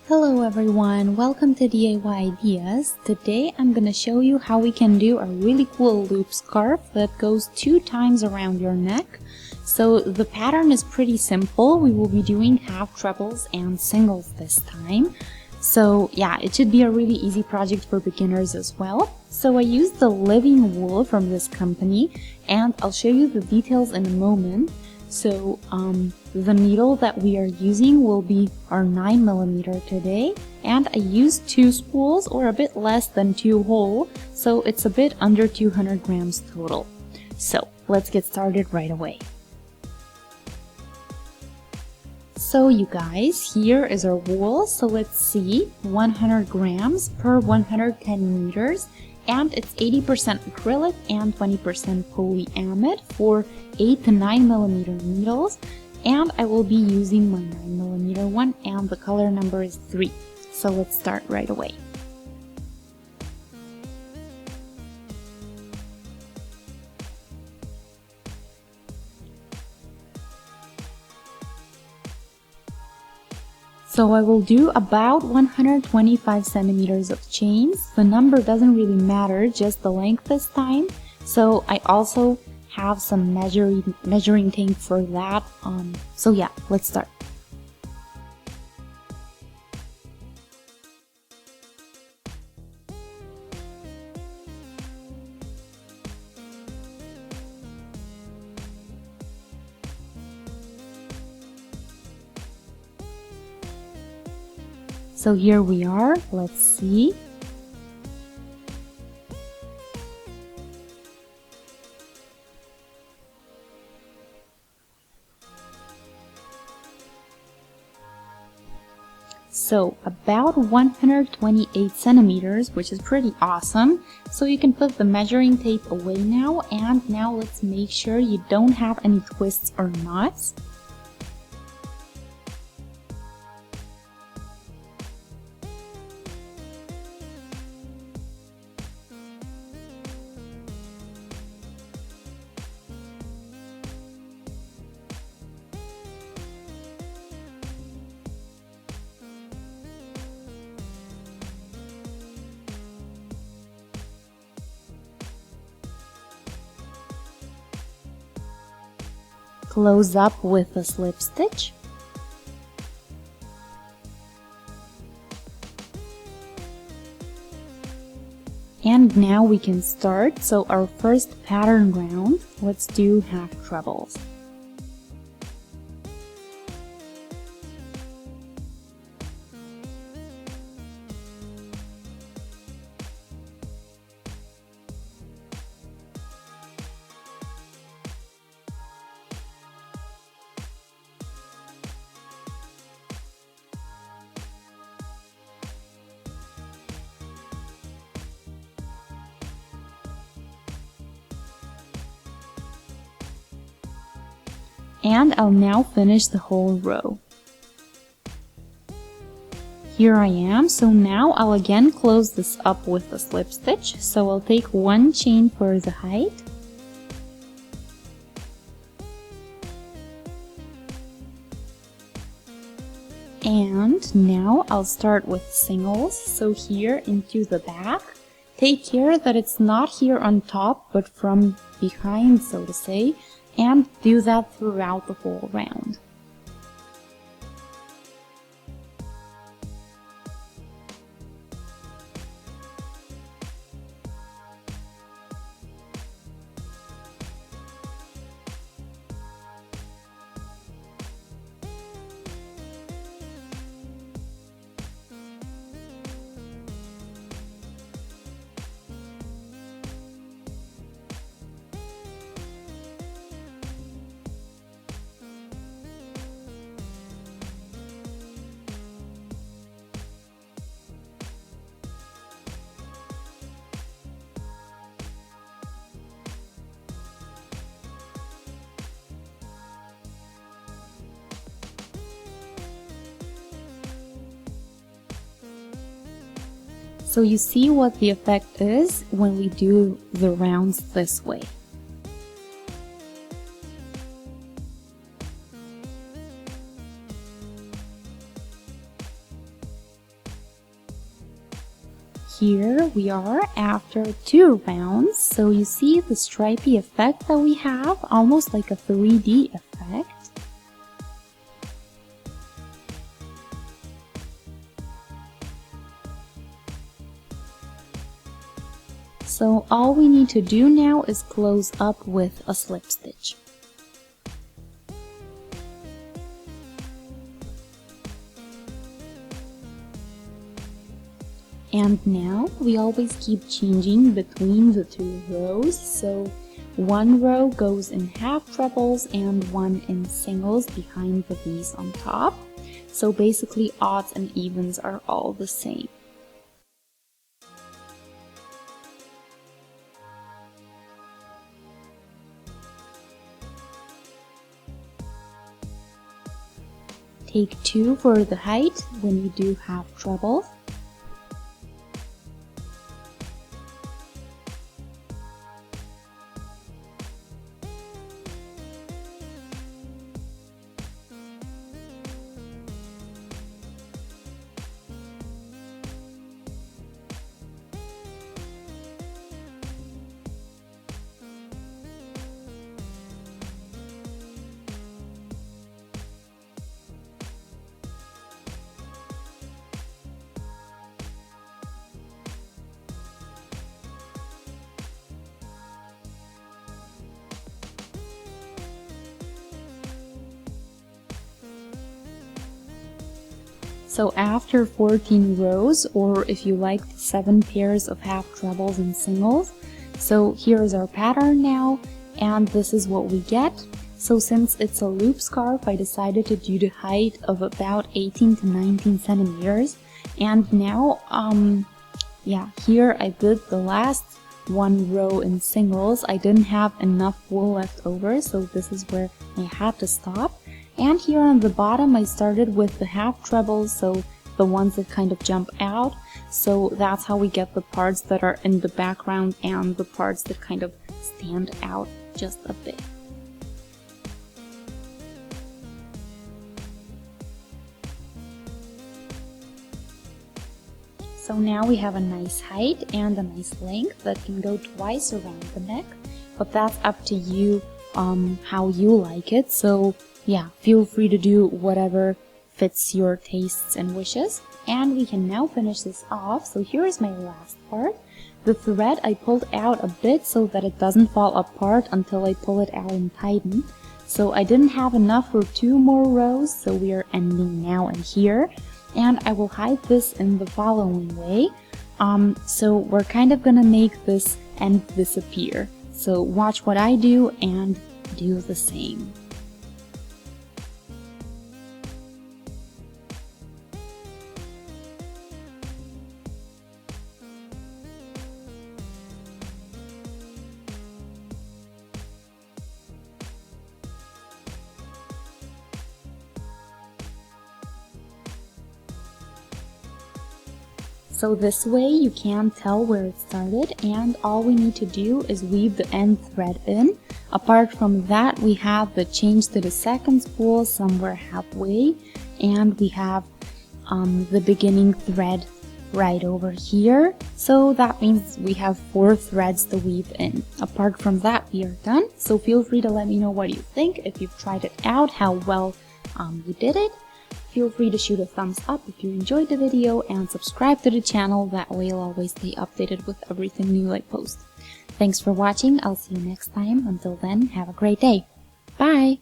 Hello everyone, welcome to DIY Ideas. Today I'm gonna show you how we can do a really cool loop scarf that goes 2 times around your neck. So the pattern is pretty simple. We will be doing half trebles and singles this time. So yeah, it should be a really easy project for beginners as well. So I used the living wool from this company and I'll show you the details in a moment. So the needle that we are using will be our 9mm today, and I used 2 spools or a bit less than 2 whole, so it's a bit under 200 grams total. So let's get started right away. So you guys, here is our wool. So let's see, 100 grams per 110 meters. And it's 80% acrylic and 20% polyamide for 8 to 9mm needles. And I will be using my 9mm one, and the color number is 3. So let's start right away. So I will do about 125 centimeters of chains. The number doesn't really matter, just the length this time. So I also have some measuring tape for that. So yeah, let's start. So here we are, let's see. So about 128 centimeters, which is pretty awesome. So you can put the measuring tape away now, and now let's make sure you don't have any twists or knots. Close up with a slip stitch. And now we can start. So our first pattern round, let's do half trebles. And I'll now finish the whole row. Here I am, so now I'll again close this up with a slip stitch. So I'll take 1 chain for the height. And now I'll start with singles, so here into the back. Take care that it's not here on top, but from behind, so to say. And do that throughout the whole round. So you see what the effect is when we do the rounds this way. here we are after 2 rounds. So you see the stripy effect that we have, almost like a 3D effect. So all we need to do now is close up with a slip stitch. And now we always keep changing between the 2 rows, so 1 row goes in half trebles and 1 in singles behind the V's on top. So basically odds and evens are all the same. Take 2 for the height when you do half trebles. So after 14 rows, or if you like, 7 pairs of half trebles and singles. So here is our pattern now, and this is what we get. So since it's a loop scarf, I decided to do the height of about 18 to 19 centimeters. And now, here I did the last 1 row in singles. I didn't have enough wool left over, so this is where I had to stop. And here on the bottom I started with the half trebles, so the ones that kind of jump out. So that's how we get the parts that are in the background and the parts that kind of stand out just a bit. So now we have a nice height and a nice length that can go twice around the neck, but that's up to you how you like it. So yeah, feel free to do whatever fits your tastes and wishes. And we can now finish this off. So here is my last part. The thread I pulled out a bit so that it doesn't fall apart until I pull it out and tighten. So I didn't have enough for 2 more rows, so we are ending now and here. And I will hide this in the following way. So we're kind of gonna make this end disappear. So watch what I do and do the same. So this way you can't tell where it started, and all we need to do is weave the end thread in. Apart from that, we have the change to the second spool somewhere halfway, and we have the beginning thread right over here. So that means we have 4 threads to weave in. Apart from that, we are done. So feel free to let me know what you think, if you've tried it out, how well you did it. Feel free to shoot a thumbs up if you enjoyed the video, and subscribe to the channel, that way you'll always stay updated with everything new I post. Thanks for watching, I'll see you next time. Until then, have a great day. Bye!